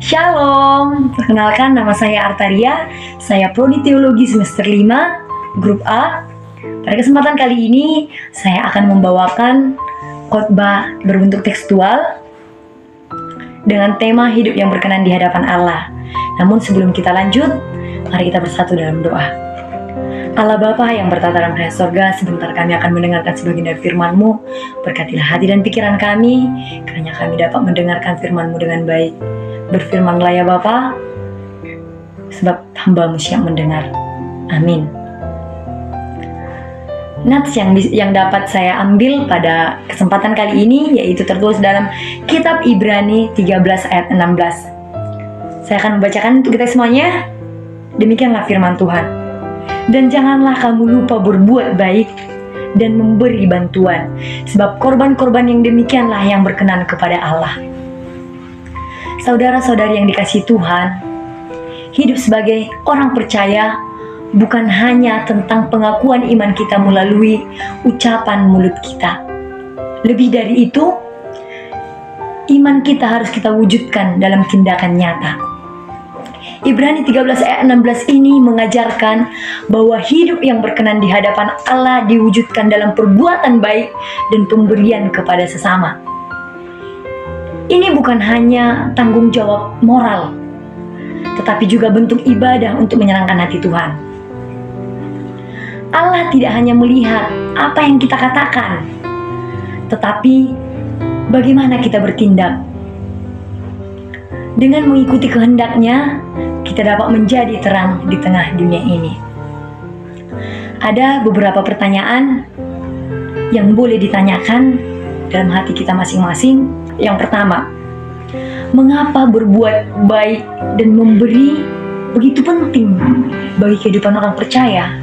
Shalom, perkenalkan nama saya Artaria, saya Prodi Teologi semester 5, Grup A. Pada kesempatan kali ini, saya akan membawakan khotbah berbentuk tekstual dengan tema hidup yang berkenan di hadapan Allah. Namun sebelum kita lanjut, mari kita bersatu dalam doa. Allah Bapa yang bertata dalam kerajaan sorga, sebentar kami akan mendengarkan sebagian dari firman-Mu. Berkatilah hati dan pikiran kami, kiranya kami dapat mendengarkan firman-Mu dengan baik. Berfirmanlah ya Bapa, sebab hamba-Mu siap mendengar. Amin. Nats yang dapat saya ambil pada kesempatan kali ini yaitu tertulis dalam kitab Ibrani 13 ayat 16. Saya akan membacakan untuk kita semuanya. Demikianlah firman Tuhan. Dan janganlah kamu lupa berbuat baik dan memberi bantuan, sebab korban-korban yang demikianlah yang berkenan kepada Allah. Saudara-saudari yang dikasihi Tuhan, hidup sebagai orang percaya bukan hanya tentang pengakuan iman kita melalui ucapan mulut kita. Lebih dari itu, iman kita harus kita wujudkan dalam tindakan nyata. Ibrani 13 ayat 16 ini mengajarkan bahwa hidup yang berkenan di hadapan Allah diwujudkan dalam perbuatan baik dan pemberian kepada sesama. Ini bukan hanya tanggung jawab moral, tetapi juga bentuk ibadah untuk menyenangkan hati Tuhan. Allah tidak hanya melihat apa yang kita katakan, tetapi bagaimana kita bertindak. Dengan mengikuti kehendak-Nya, kita dapat menjadi terang di tengah dunia ini. Ada beberapa pertanyaan yang boleh ditanyakan dalam hati kita masing-masing. Yang pertama, mengapa berbuat baik dan memberi begitu penting bagi kehidupan orang percaya?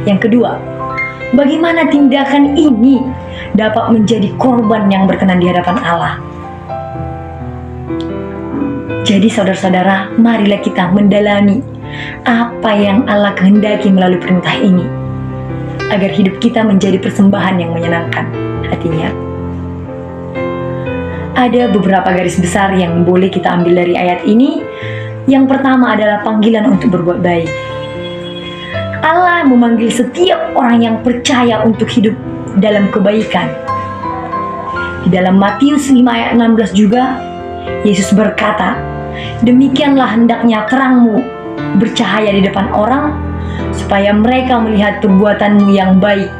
Yang kedua, bagaimana tindakan ini dapat menjadi korban yang berkenan di hadapan Allah? Jadi saudara-saudara, marilah kita mendalami apa yang Allah kehendaki melalui perintah ini, agar hidup kita menjadi persembahan yang menyenangkan hatinya. Ada beberapa garis besar yang boleh kita ambil dari ayat ini. Yang pertama adalah panggilan untuk berbuat baik. Allah memanggil setiap orang yang percaya untuk hidup dalam kebaikan. Di dalam Matius 5 ayat 16 juga, Yesus berkata, "Demikianlah hendaknya terangmu bercahaya di depan orang, supaya mereka melihat perbuatanmu yang baik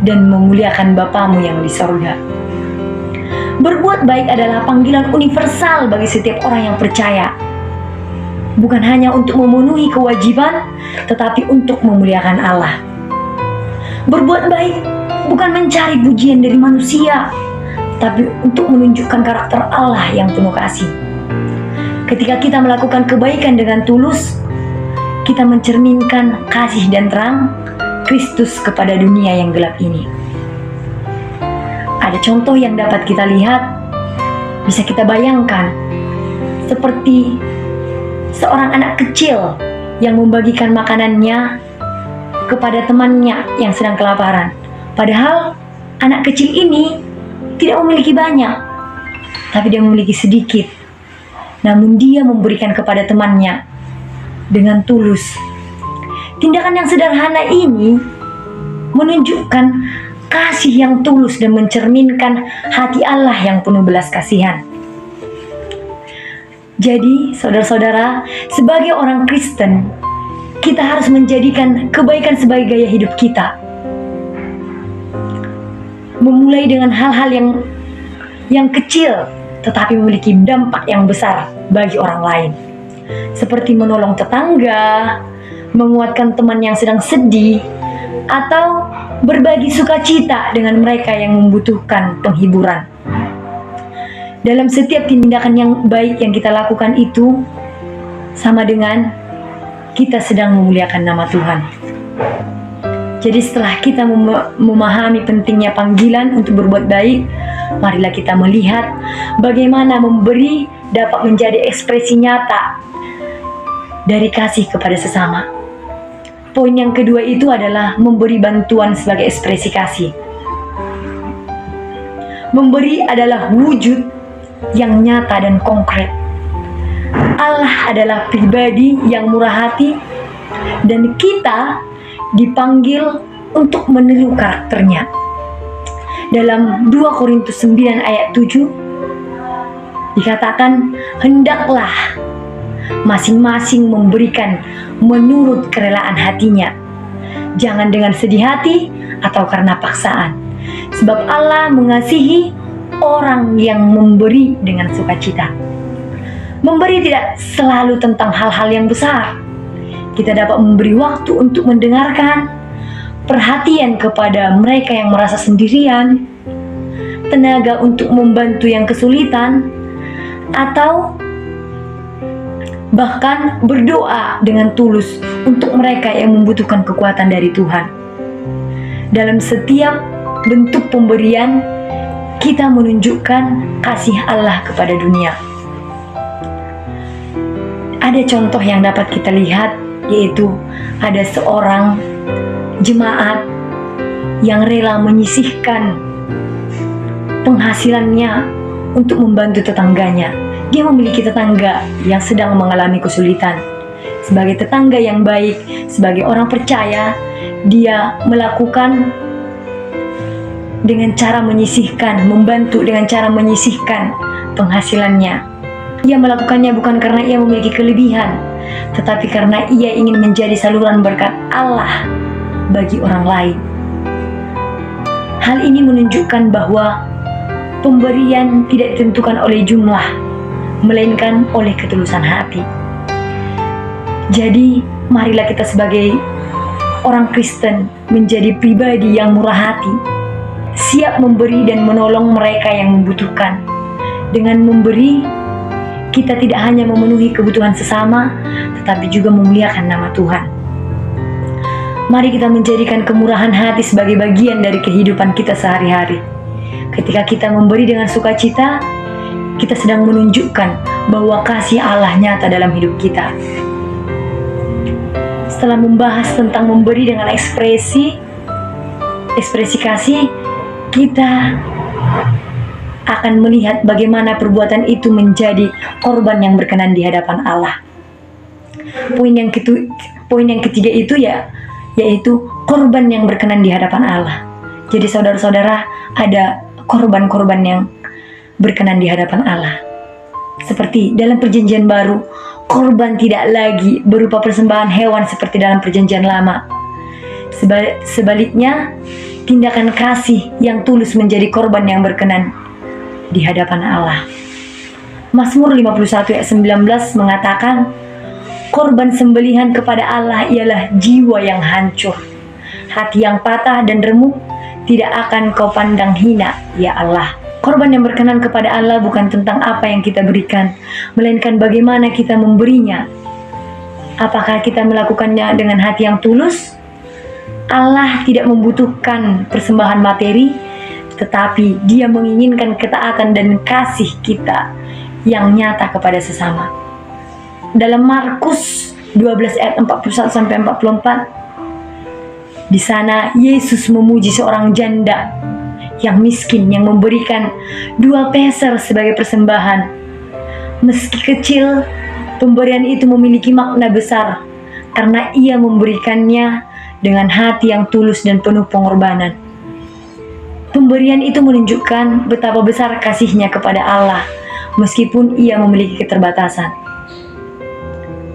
dan memuliakan Bapamu yang di sorga." Berbuat baik adalah panggilan universal bagi setiap orang yang percaya. Bukan hanya untuk memenuhi kewajiban, tetapi untuk memuliakan Allah. Berbuat baik bukan mencari pujian dari manusia, tapi untuk menunjukkan karakter Allah yang penuh kasih. Ketika kita melakukan kebaikan dengan tulus, kita mencerminkan kasih dan terang Kristus kepada dunia yang gelap ini. Ada contoh yang dapat kita lihat, bisa kita bayangkan, seperti seorang anak kecil yang membagikan makanannya kepada temannya yang sedang kelaparan. Padahal anak kecil ini tidak memiliki banyak, tapi dia memiliki sedikit. Namun dia memberikan kepada temannya dengan tulus. Tindakan yang sederhana ini menunjukkan kasih yang tulus dan mencerminkan hati Allah yang penuh belas kasihan. Jadi, saudara-saudara, sebagai orang Kristen, kita harus menjadikan kebaikan sebagai gaya hidup kita. Memulai dengan hal-hal yang kecil, tetapi memiliki dampak yang besar bagi orang lain. Seperti menolong tetangga, menguatkan teman yang sedang sedih, atau berbagi sukacita dengan mereka yang membutuhkan penghiburan. Dalam setiap tindakan yang baik yang kita lakukan itu sama dengan kita sedang memuliakan nama Tuhan. Jadi setelah kita memahami pentingnya panggilan untuk berbuat baik, marilah kita melihat bagaimana memberi dapat menjadi ekspresi nyata dari kasih kepada sesama. Poin yang kedua itu adalah memberi bantuan sebagai ekspresi kasih. Memberi adalah wujud yang nyata dan konkret. Allah adalah pribadi yang murah hati dan kita dipanggil untuk meniru karakternya. Dalam 2 Korintus 9 ayat 7 dikatakan, hendaklah masing-masing memberikan menurut kerelaan hatinya, jangan dengan sedih hati atau karena paksaan, sebab Allah mengasihi orang yang memberi dengan sukacita. Memberi tidak selalu tentang hal-hal yang besar. Kita dapat memberi waktu untuk mendengarkan, perhatian kepada mereka yang merasa sendirian, tenaga untuk membantu yang kesulitan, atau bahkan berdoa dengan tulus untuk mereka yang membutuhkan kekuatan dari Tuhan. Dalam setiap bentuk pemberian, kita menunjukkan kasih Allah kepada dunia. Ada contoh yang dapat kita lihat, yaitu ada seorang jemaat yang rela menyisihkan penghasilannya untuk membantu tetangganya. Dia memiliki tetangga yang sedang mengalami kesulitan. Sebagai tetangga yang baik, sebagai orang percaya, dia melakukan dengan cara menyisihkan, membantu dengan cara menyisihkan penghasilannya. Ia melakukannya bukan karena ia memiliki kelebihan, tetapi karena ia ingin menjadi saluran berkat Allah bagi orang lain. Hal ini menunjukkan bahwa pemberian tidak ditentukan oleh jumlah, melainkan oleh ketulusan hati. Jadi, marilah kita sebagai orang Kristen menjadi pribadi yang murah hati, siap memberi dan menolong mereka yang membutuhkan. Dengan memberi, kita tidak hanya memenuhi kebutuhan sesama, tetapi juga memuliakan nama Tuhan. Mari kita menjadikan kemurahan hati sebagai bagian dari kehidupan kita sehari-hari. Ketika kita memberi dengan sukacita, kita sedang menunjukkan bahwa kasih Allah nyata dalam hidup kita. Setelah membahas tentang memberi dengan ekspresi kasih, kita akan melihat bagaimana perbuatan itu menjadi korban yang berkenan di hadapan Allah. Poin yang ketiga itu yaitu korban yang berkenan di hadapan Allah. Jadi saudara-saudara, ada korban-korban yang berkenan di hadapan Allah. Seperti dalam perjanjian baru, korban tidak lagi berupa persembahan hewan seperti dalam perjanjian lama. Sebaliknya, tindakan kasih yang tulus menjadi korban yang berkenan di hadapan Allah. Mazmur 51 ayat 19 mengatakan, korban sembelihan kepada Allah ialah jiwa yang hancur. Hati yang patah dan remuk tidak akan kau pandang hina, ya Allah. Korban yang berkenan kepada Allah bukan tentang apa yang kita berikan, melainkan bagaimana kita memberinya. Apakah kita melakukannya dengan hati yang tulus? Allah tidak membutuhkan persembahan materi, tetapi Dia menginginkan ketaatan dan kasih kita yang nyata kepada sesama. Dalam Markus 12 ayat 41-44, di sana Yesus memuji seorang janda yang miskin yang memberikan 2 peser sebagai persembahan. Meski kecil, pemberian itu memiliki makna besar karena ia memberikannya dengan hati yang tulus dan penuh pengorbanan. Pemberian itu menunjukkan betapa besar kasihnya kepada Allah, meskipun ia memiliki keterbatasan.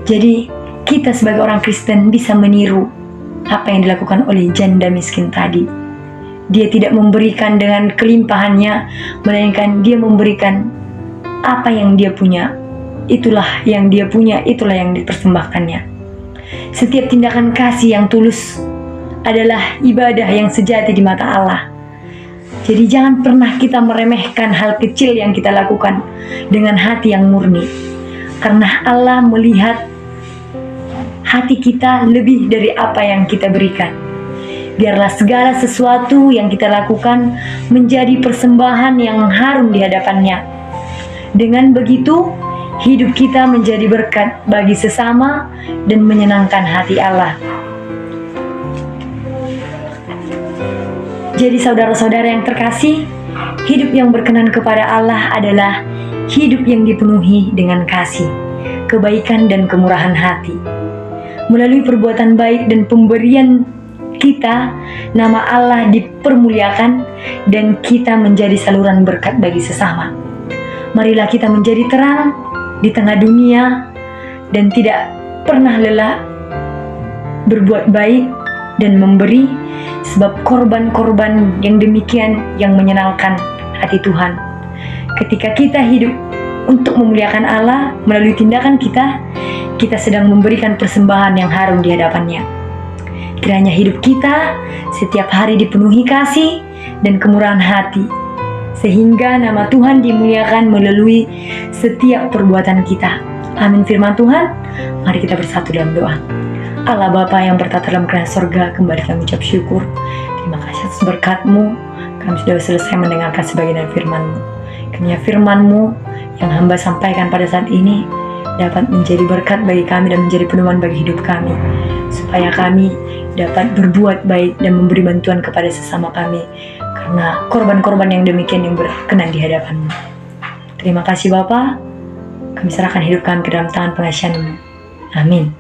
Jadi, kita sebagai orang Kristen bisa meniru apa yang dilakukan oleh janda miskin tadi. Dia tidak memberikan dengan kelimpahannya, melainkan dia memberikan apa yang dia punya. Itulah yang dia punya, itulah yang dipersembahkannya. Setiap tindakan kasih yang tulus adalah ibadah yang sejati di mata Allah. Jadi jangan pernah kita meremehkan hal kecil yang kita lakukan dengan hati yang murni. Karena Allah melihat hati kita lebih dari apa yang kita berikan. Biarlah segala sesuatu yang kita lakukan menjadi persembahan yang harum di hadapannya. Dengan begitu, hidup kita menjadi berkat bagi sesama dan menyenangkan hati Allah. Jadi saudara-saudara yang terkasih, hidup yang berkenan kepada Allah adalah hidup yang dipenuhi dengan kasih. kebaikan dan kemurahan hati. Melalui perbuatan baik dan pemberian kita, nama Allah dipermuliakan dan kita menjadi saluran berkat bagi sesama. Marilah kita menjadi terang di tengah dunia dan tidak pernah lelah berbuat baik dan memberi, sebab korban-korban yang demikian yang menyenangkan hati Tuhan. Ketika kita hidup untuk memuliakan Allah melalui tindakan kita, kita sedang memberikan persembahan yang harum di hadapannya. Kiranya hidup kita setiap hari dipenuhi kasih dan kemurahan hati, sehingga nama Tuhan dimuliakan melalui setiap perbuatan kita. Amin firman Tuhan. Mari kita bersatu dalam doa. Allah Bapa yang bertata dalam kerajaan surga, kembali kami ucap syukur. Terima kasih atas berkat-Mu. Kami sudah selesai mendengarkan sebagian dari firman-Mu. Kiranya firman-Mu yang hamba sampaikan pada saat ini dapat menjadi berkat bagi kami dan menjadi pedoman bagi hidup kami, supaya kami dapat berbuat baik dan memberi bantuan kepada sesama kami, karena korban-korban yang demikian yang berkenan di hadapan-Mu. Terima kasih Bapa. Kami serahkan hidup kami ke dalam tangan pengasihan-Mu. Amin.